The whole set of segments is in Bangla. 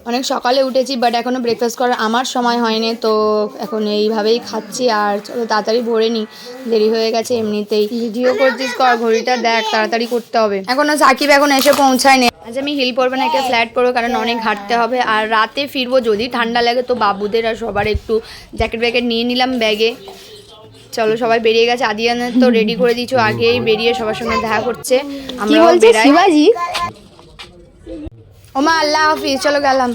অনেক সকালে উঠেছি, বাট এখনও ব্রেকফাস্ট করার আমার সময় হয়নি, তো এখন এইভাবেই খাচ্ছি। আর চলো তাড়াতাড়ি ভরে নিই, দেরি হয়ে গেছে এমনিতেই। ভিডিও করছিস কর, ঘড়িটা দেখ, তাড়াতাড়ি করতে হবে। এখনও সাকিব এখন এসে পৌঁছায়নি। আজ আমি হিল পরবো না, একটা ফ্ল্যাট পরবো, কারণ অনেক হাঁটতে হবে। আর রাতে ফিরবো, যদি ঠান্ডা লাগে তো বাবুদের আর সবার একটু জ্যাকেট ব্যাকেট নিয়ে নিলাম ব্যাগে। চলো সবাই বেরিয়ে গেছে, আদিয়ানের তো রেডি করে দিয়েছো, আগেই বেরিয়ে সবার সঙ্গে দেখা করছে। আমরা শিবাজি ওমা আল্লাহ হাফিজ, চলো গেলাম।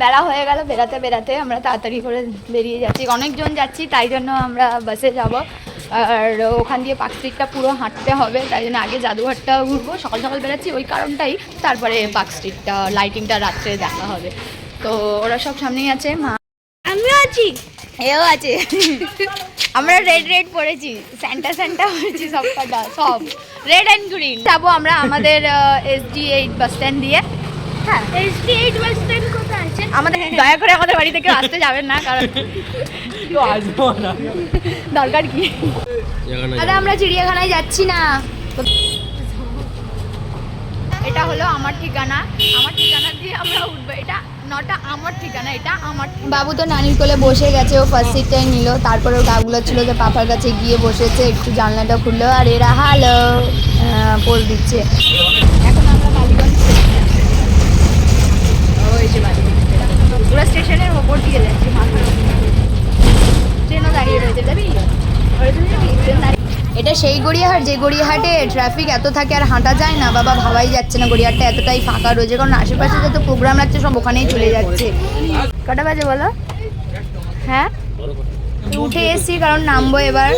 বেলা হয়ে গেল, বেরাতে বেরাতে আমরা তাড়াতাড়ি করে বেরিয়ে যাচ্ছি, অনেকজন যাচ্ছি, তাই জন্য আমরা বাসে যাব। আর ওখান দিয়ে পার্ক স্ট্রিটটা পুরো হাঁটতে হবে, তাই জন্য আগে জাদুঘরটা ঘুরবো, সকাল সকাল বেরাচ্ছি ওই কারণটাই। তারপরে পার্ক স্ট্রিটটা লাইটিংটা রাত্রে দেখা হবে। তো ওরা সব সামনেই আছে, মা আমিও আছি, এও আছে। আমরা রেড রেড পরেছি, স্যান্টা স্যান্টা পরেছি, সব কটা সব রেড অ্যান্ড গ্রিন। যাবো আমরা আমাদের SD8 বাস স্ট্যান্ড দিয়ে। হ্যাঁ, SD8 বাস স্ট্যান্ড কোথায় আছে? আমাদের দয়া করে আমাদের বাড়ি থেকে আসতে যাবেন না, কারণ আসবো না, দরকার কি। আরে আমরা চিড়িয়াখানায় যাচ্ছি না। এটা হলো আমার ঠিকানা, আমার ঠিকানা দিয়ে আমরা উঠবো। এটা নটা আমার ঠিকানা, এটা আমার। বাবু তো নানির কোলে বসে গেছে, ও ফার্স্ট সিটটাই নিল। তারপরে ও গাগুলো ছিল যে পাপার কাছে গিয়ে বসেছে, একটু জানলাটা খুললো আর এরা হ্যালো পোজ দিচ্ছে। এখন আমরা বালিগঞ্জ পুরো স্টেশনের ওপর দিয়ে যাচ্ছি, মাথার ট্রেনও দাঁড়িয়ে রয়েছে, যাবি? এটা সেই গড়িয়াহাট যে গড়িয়াহাটে ট্রাফিক এত থাকে আর হাঁটা যায় না বাবা, ভাবাই যাচ্ছে না গড়িয়াহাটটা এতটাই ফাঁকা রয়েছে, কারণ আশেপাশে যত প্রোগ্রাম লাগছে সব ওখানেই চলে যাচ্ছে। কটা বাজে বলো? হ্যাঁ উঠে এসছি, কারণ নামবো এবার।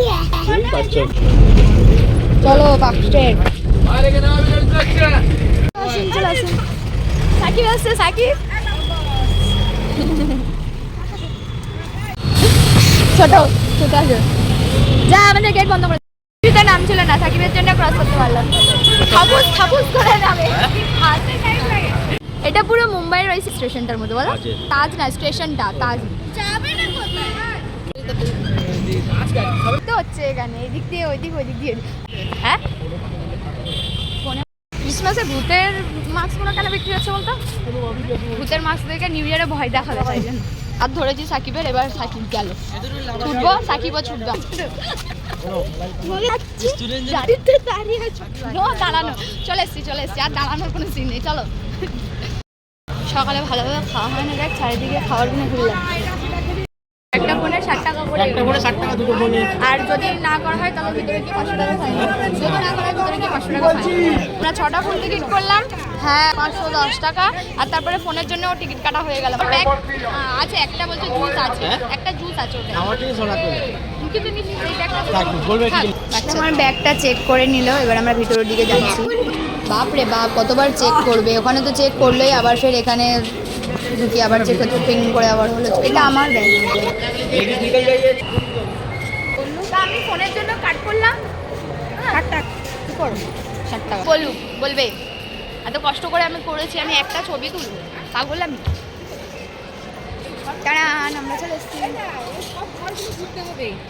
চলো পার্ক স্ট্রিট। সাকিব আসছে, সাকিব ছোট ছোট আছে, যা আমাদের গেট বন্ধ করে। নাম ছিল না, সাকিবের জন্য ক্রস করতে পারলাম। থাপুস থাপুস করে যাবে, এটা পুরো মুম্বাইয়ের ওই স্টেশনটার মধ্যে, বলো তাজ না, স্টেশনটা তাজ। যাবে না কোথায় তো হচ্ছে এখানে, এদিক দিয়ে ওইদিক, ওইদিক দিয়ে। হ্যাঁ ক্রিসমাসে ভূতের মাস্কগুলো কেন বিক্রি হচ্ছে বলতো? ভূতের মাস্ক দেখে নিউ ইয়ারে ভয় দেখাবে, তাই জন্য। আর ধরেছি সাকিবের, এবার সাকিব গেল, ছুটবো, সাকিবও ছুটবো। দাঁড়ানো, চলে এসছি চলে এসছি, আর দাঁড়ানোর কোনো সিন নেই, চলো। সকালে ভালোভাবে খাওয়া হয় না, দেখ চারিদিকে খাওয়ার কিনে ঘুরলাম। একটা ফোনে 60 টাকা করে, একটা ফোনে 60 টাকা, দুটো ফোনে। আর যদি না করা হয় তাহলে ভিতরে কি 500 টাকা ফাইন, যদি না করা হয় ভিতরে কি 500 টাকা ফাইন। আমরা 6টা ফোন টিকিট করলাম, হ্যাঁ 510 টাকা। আর তারপরে ফোনের জন্যও টিকিট কাটা হয়ে গেল। ব্যাগ আছে একটা, বলছে জুস আছে, একটা জুস আছে ওটা আমার জন্য সরাতে কিন্তু নিস এই ব্যাগটা বলবে কি। আচ্ছা আমার ব্যাগটা চেক করে নিল, এবার আমরা ভিতরের দিকে যাচ্ছি। বাপ রে বাপ, কতবার চেক করবে, ওখানে তো চেক করলেই আবার ফের এখানে ঢুকি, আবার চেক করতে পিং করে আবার হলো। এটা আমার ব্যাগ, আমি ফোনের জন্য কাট করলাম 60 টাকা। কি করো 60 টাকা বলবে, এত কষ্ট করে আমি করেছি, আমি একটা ছবি তুলবো, পাগল আমি। টাড়ান, আমরা চলে এসেছি।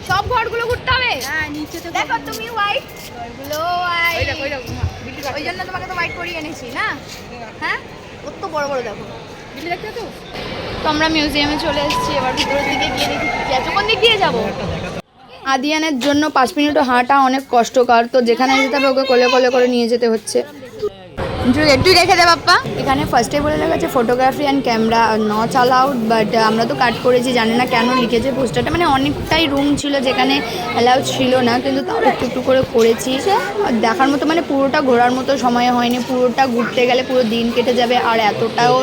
সব ঘরগুলো ঘুরতে হবে, হ্যাঁ নিচে তো দেখো তুমি হোয়াইট ঘরগুলো, ওই জন্য তোমাকে তো হোয়াইট করিয়ে এনেছি না। হ্যাঁ কত বড় বড় দেখো, তো আমরা মিউজিয়ামে চলে এসেছি, এবার ভিতরের দিকে গিয়ে দেখি কি আছে। কোন দিক দিয়ে যাবো? আদিয়ানের জন্য 5 মিনিটও হাঁটা অনেক কষ্টকর, তো যেখানে যেতে হবে ওকে কোলে কোলে করে নিয়ে যেতে হচ্ছে। একটু রেখে দে বাপ্পা। এখানে ফার্স্টে বলে লেগেছে photography and camera not allowed, but আমরা তো কাট করেছি, জানি না কেন লিখেছে পোস্টারটা। মানে অনেকটাই রুম ছিল যেখানে অ্যালাউড ছিল না, কিন্তু তাও একটু একটু করে করেছি। আর দেখার মতো মানে পুরোটা ঘোরার মতো সময় হয়নি, পুরোটা ঘুরতে গেলে পুরো দিন কেটে যাবে। আর এতটাও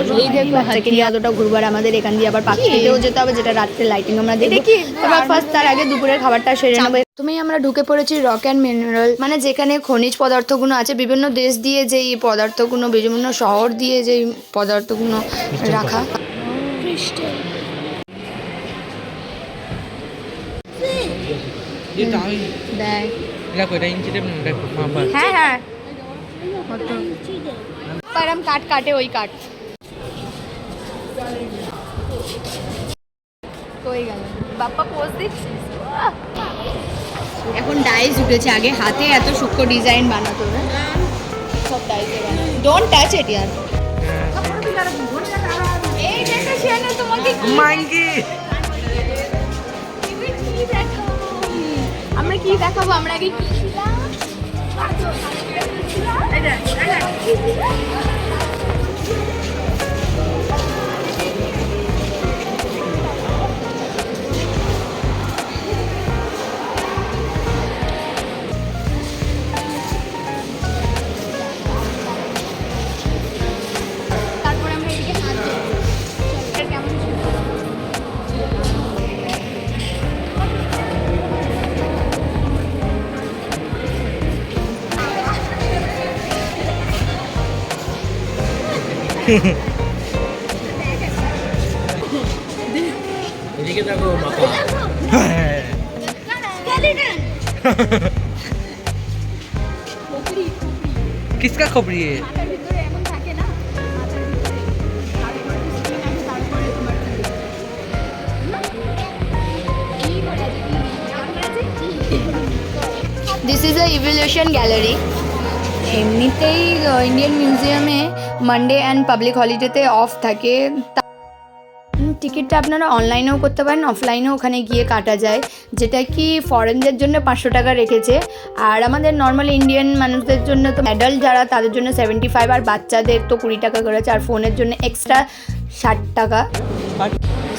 এতটা ঘুরবার আমাদের এখান দিয়ে আবার পাখিতেও যেতে হবে, যেটা রাত্রে লাইটিং আমরা দেখি। এবার ফার্স্ট তার আগে দুপুরের খাবারটা সেরে নেবো। তুমি আমরা ঢুকে পড়েছি রক অ্যান্ড মিনারেল, মানে যেখানে খনিজ পদার্থগুলো আছে, বিভিন্ন দেশ দিয়ে যেই পদার্থগুলো, বিভিন্ন শহর দিয়ে যেই পদার্থগুলো রাখা। হ্যাঁ হ্যাঁ কাট কাটে ওই কাট কই গেল বাপ্পা, পোজ দিচ্ছিস? এখন ডাইস উঠেছে, আগে হাতে এত সূক্ষ্ম ডিজাইন বানাতো, সব ডাইসে বানাতো। Don't touch it year. Monkey আমরা কি দেখাবো? আমরা আগে কি ছিলাম? তারপরে আমরা এদিকে হাঁটবো। চল, কেমন ছিল? এদিকে দেখো বাবা किसका खोपड़ी है মাথার ভিতরে এমন থাকে না, মাথার ভিতরে তারপরে স্কিন আছে, তারপরে তোমার this is a evolution gallery. এমনিতেই ইন্ডিয়ান মিউজিয়ামে মানডে অ্যান্ড পাবলিক হলিডেতে অফ থাকে। টিকিটটা আপনারা অনলাইনেও করতে পারেন, অফলাইনেও ওখানে গিয়ে কাটা যায়, যেটা কি ফরেনদের জন্য 500 টাকা রেখেছে, আর আমাদের নর্মাল ইন্ডিয়ান মানুষদের জন্য তো অ্যাডাল্ট যারা তাদের জন্য 75, আর বাচ্চাদের তো 20 টাকা করেছে, আর ফোনের জন্য এক্সট্রা 60 টাকা।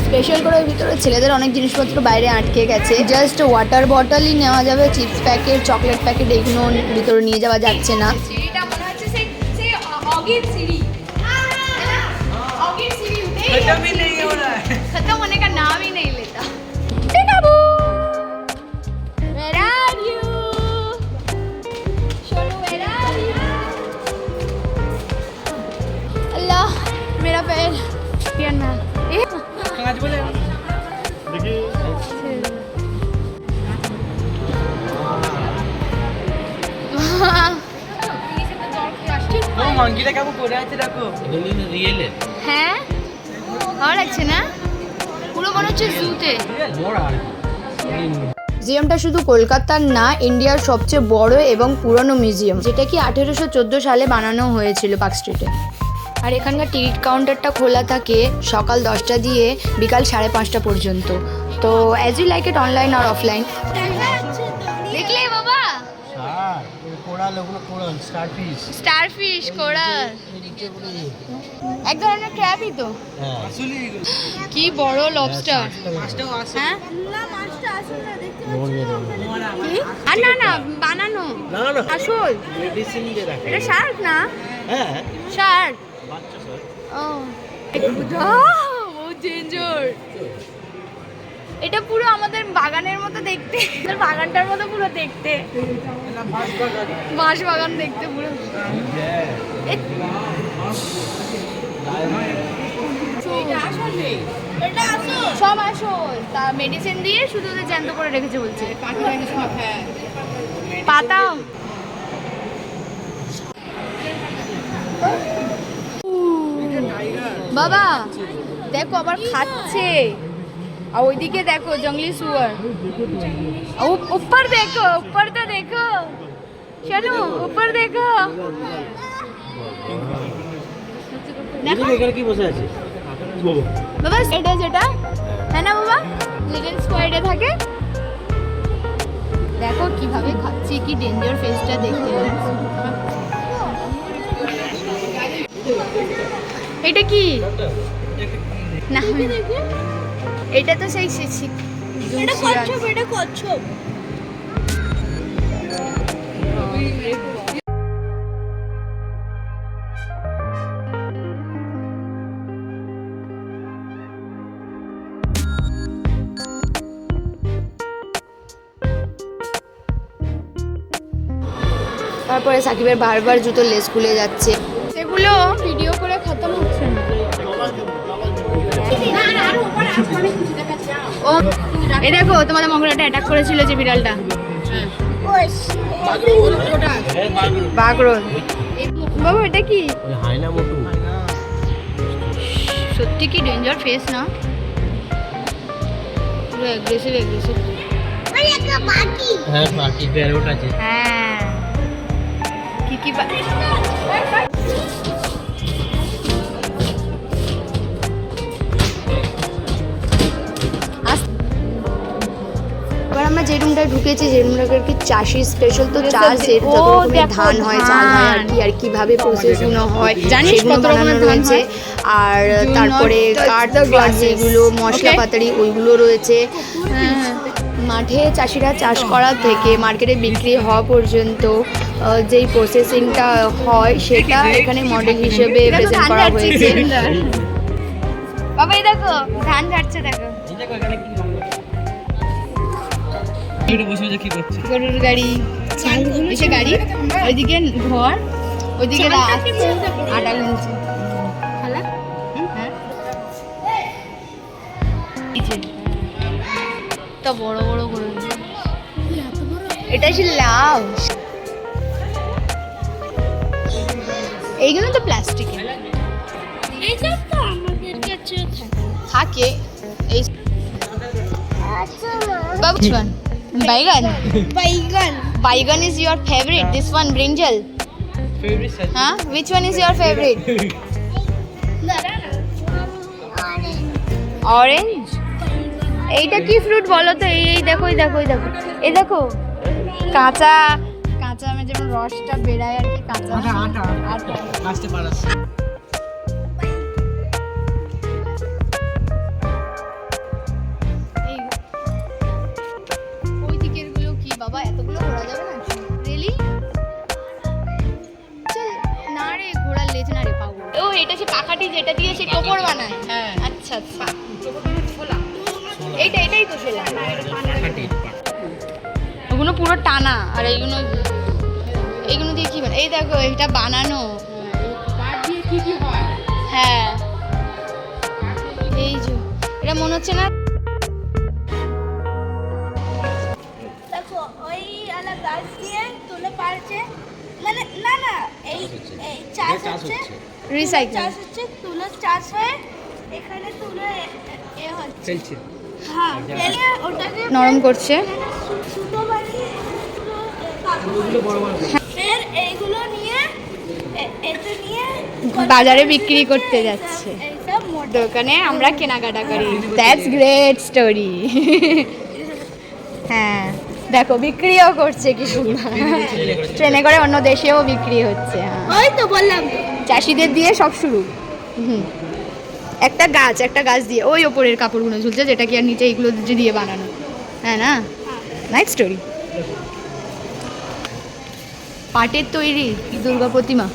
স্পেশাল করে ওর ভিতরে ছেলেদের অনেক জিনিসপত্র বাইরে আটকে গেছে, জাস্ট ওয়াটার বটলই নেওয়া যাবে, চিপস প্যাকেট, চকলেট প্যাকেট এগুলো ভিতরে নিয়ে যাওয়া যাচ্ছে না। সিঁড়িটা মনে হচ্ছে সেই অগির সিঁড়ি, অগির সিঁড়ি खत्म ही नहीं हो रहा है खत्म होने का नाम ही नहीं लेता। टिकाबू, where are you? Shonu, where are you? अल्लाह, मेरा पैर पियन ना ये कहाँ बोले देखिए वो मंकीটা কেমন করে আছে দেখো এগুলো রিয়েল হ্যাঁ ভালো লাগছে না? পুরো মনে হচ্ছে জুতে। মিউজিয়ামটা শুধু কলকাতার না, ইন্ডিয়ার সবচেয়ে বড় এবং পুরনো মিউজিয়াম, যেটা কি 1814 সালে বানানো হয়েছিল পার্ক স্ট্রিটে। আর এখানকার টিকিট কাউন্টারটা খোলা থাকে সকাল 10টা দিয়ে বিকাল 5:30 পর্যন্ত। তো as you like it, online আর অফলাইন। দেখলে বাবা কোরাল, ওগুলো কোরাল, স্টারফিশ, কোরাল, এক ধরনের ক্র্যাবই তো। হ্যাঁ আসলে কি বড় লবস্টার। হ্যাঁ আর না না বানানো না না আসল মেডিসিন দিয়ে রাখে এটা শার্ক না? হ্যাঁ শার্ক। বাচ্চা স্যার ও বহুত ডেঞ্জার। এটা পুরো আমাদের বাগানের মতো দেখতে, বাগানটার মতো পুরো দেখতে, বাঁশ বাগান দেখতে পুরো। সব আসল, তা মেডিসিন দিয়ে শুধু ওদের জ্যান্ত করে রেখেছে বলছে। পাতা বাবা দেখো আবার খাচ্ছে, আর ওইদিকে দেখো জঙ্গলি শুয়ার। ऊपर देखो, ऊपर तो देखो, चलो ऊपर देखो। দেখো এখানে কি বসে আছে বাবা এটা যেটা হ্যাঁ না বাবা, লিটল স্কোয়ারে থাকে। দেখো কিভাবে খাচ্ছে, কি ডেঞ্জার ফেসটা দেখতে। এটা কি না, এটা তো সেই এটা কচ্ছপ, এটা কচ্ছপ। তারপরে সাকিবের বারবার জুতোর লেস খুলে যাচ্ছে, সেগুলো ভিডিও করে খতম হচ্ছে না। ও এই দেখো তোমাদের মগরাটা অ্যাটাক করেছিল যে বিড়ালটা, বাগরোল। বাবু এটা কি? হায়না মোটু। সত্যি কি ডেঞ্জার ফেস না, পুরো অ্যাগ্রেসিভ অ্যাগ্রেসিভ। হ্যাঁ পাখি প্যারট আছে। হ্যাঁ কি কি যে রুমটায় ঢুকেছি, যে রুমটাকে আর কি চাষি স্পেশাল, তো চাষ এর যত রকমের ধান হয়, চাল হয় আর কি, আর কিভাবে প্রসেসগুলো হয় সেগুলো বানানো রয়েছে। আর তারপরে কাঠ যেগুলো মশলাপাতারি ওইগুলো রয়েছে। মাঠে চাষিরা চাষ করা থেকে মার্কেটে বিক্রি হওয়া পর্যন্ত যেই প্রসেসিংটা হয় সেটা এখানে মডেল হিসেবে প্রেজেন্ট করা হয়েছে। বাবা এই দেখো ধান ঝাড়ছে, দেখো গরুর গাড়ি, এসে গাড়ি, ওইদিকে ঘর, ওইদিকে আটা গুনছে। তা বড় বড় গরু, এটা সে লাভ। এইগুলো তো প্লাস্টিকের থাকে। এই বাবু বাইগান, বাইগান is your favorite? This one brinjal? Huh? Which one is your favorite? Orange? এইটা কি ফ্রুট বলো তো? এই দেখো, এই দেখো, এই দেখো, এই দেখো কাঁচা কাঁচা আমি যেমন রসটা বেরায় আর কি, কাঁচা আটা আসতে পারাস। ওই দিকের গুলো কি বাবা, এতগুলো ঘোরা যাবে না? রিয়েলি? না রে, ঘোড়ার লেজ না রে, পাগল। ও এটা সে পাখাটি যেটা দিয়ে সে টোপর বানায়। হ্যাঁ আচ্ছা আচ্ছা, এটাই তো শোলা। ওগুলো পুরো টানা, আর এইগুলো দিয়ে কি এই দেখো এটা বানানো। হ্যাঁ এই যে এটা মনে হচ্ছে না, দেখো ওই আলা গাছ দিয়ে তুলে পারছে, মানে না না এই চাষ হচ্ছে, রিসাইকেল চাষ হচ্ছে, তুলে চাষ হয়ে এখানে তুলে এ হচ্ছে, হ্যাঁ ফেলে ওটাকে নরম করছে। সুতো বানিয়ে ফের এইগুলো নিয়ে এতে নিয়ে বাজারে বিক্রি করতে যাচ্ছে। এইসব দোকানে আমরা কেনাকাটা করি। That's great story. হ্যাঁ দেখো বিক্রিও করছে কি সুন্দর, ট্রেনে করে অন্য দেশেও বিক্রি হচ্ছে। ওই তো বললাম চাষিদের দিয়ে সব শুরু। একটা গাছ দিয়ে ওই ওপরের কাপড়গুলো ঝুলছে, যেটা কি আর নিচে এইগুলো দিয়ে বানানো। হ্যাঁ না, নাইস স্টোরি। পাটের তৈরি দুর্গা প্রতিমা।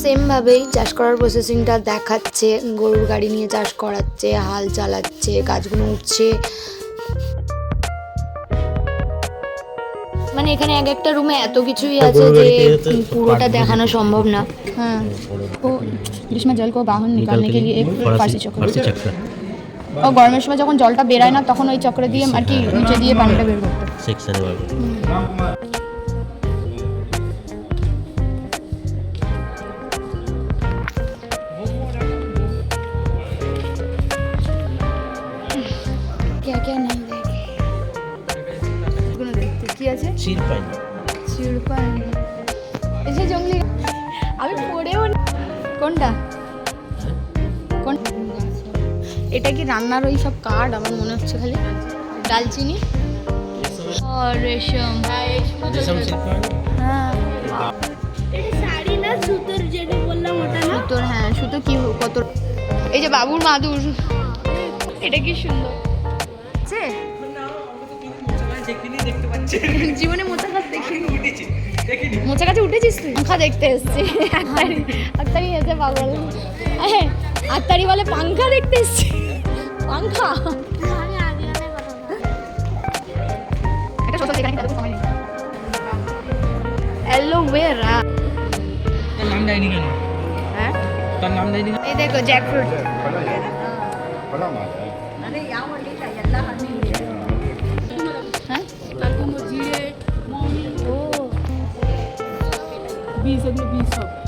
সেমভাবেই চাষ করার প্রসেসিংটা দেখাচ্ছে। গরুর গাড়ি নিয়ে চাষ করাচ্ছে, হাল চালাচ্ছে, গাছগুলো উঠছে। মানে এখানে এক একটা রুমে এত কিছুই আছে যে পুরোটা দেখানো সম্ভব না। হ্যাঁ ও গ্রীষ্ম জল কো বাহন নিকালনে কে লিয়ে এক ফার্সি চক্র। ও গরমের সময় যখন জলটা বেরায় না তখন ওই চক্র দিয়ে আর কি নিচে দিয়ে পানিটা বের করতে সেকশনে বার। क्या क्या नहीं देखे কি আছে? চিড়পাই এই যে জঙ্গলি, আমি পড়েও কোনটা কোন এটা কি রান্নার ওই সব কাঠ? আমার মনে হচ্ছে খালি দালচিনি আর রেশম। হ্যাঁ এটা শাড়ি না সুতোর, যেটা বললাম ওটা না সুতোর। হ্যাঁ সুতো কি কত। এই যে বাবুর মাদুর, এটা কি সুন্দর আছে। জীবনে মোচা গাছ দেখিনি। মোচা গাছে উঠেছিস তুই? পাঙ্খা দেখতে এসছি। আত্তারি এসে পাগল, আত্তারি বলে পাঙ্খা দেখতে এসছি। পাঙ্খা এটা ছোট যেখানে তাদের সময় নেই। অ্যালোভেরা তার নাম দেয়নি কেন? হ্যাঁ তার নাম দেয়নি। এই দেখো জ্যাকফ্রুট।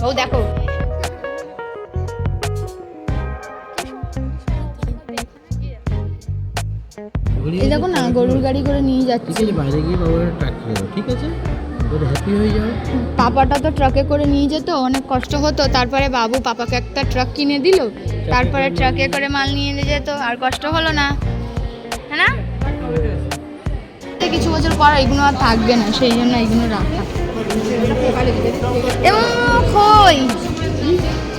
ও দেখো এই দেখো না, গরুর গাড়ি করে নিয়ে যাচ্ছে। বাইরে গিয়ে বাবা ট্রাক করে, ঠিক আছে? কি হয়ে যাবে? পাপাটা তো ট্রাকে করে নিয়ে যেত, অনেক কষ্ট হতো। তারপরে বাবু পাপাকে একটা ট্রাক কিনে দিল, তারপরে ট্রাকে করে মাল নিয়ে যেত, আর কষ্ট হলো না, হ্যাঁ না? কিছু বছর পর এগুলো আর থাকবে না, সেই জন্য এগুলো রাখা। এবং খই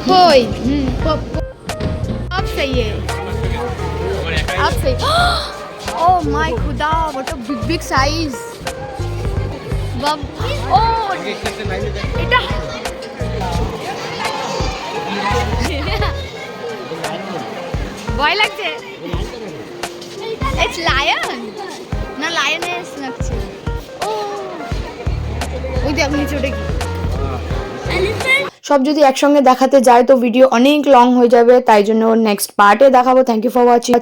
খই अब सही है, अब सही। ओह माय खुदा, what a big big size. ও এটা ভয় লাগছে। ইটস লায়ন না, লায়নেস লাগছে। ও ওই দেখ নিচে ওটা কি। সব যদি একসঙ্গে দেখাতে যায় তো ভিডিও অনেক লং হয়ে যাবে, তাই জন্য নেক্সট পার্টে দেখাবো। Thank you for watching.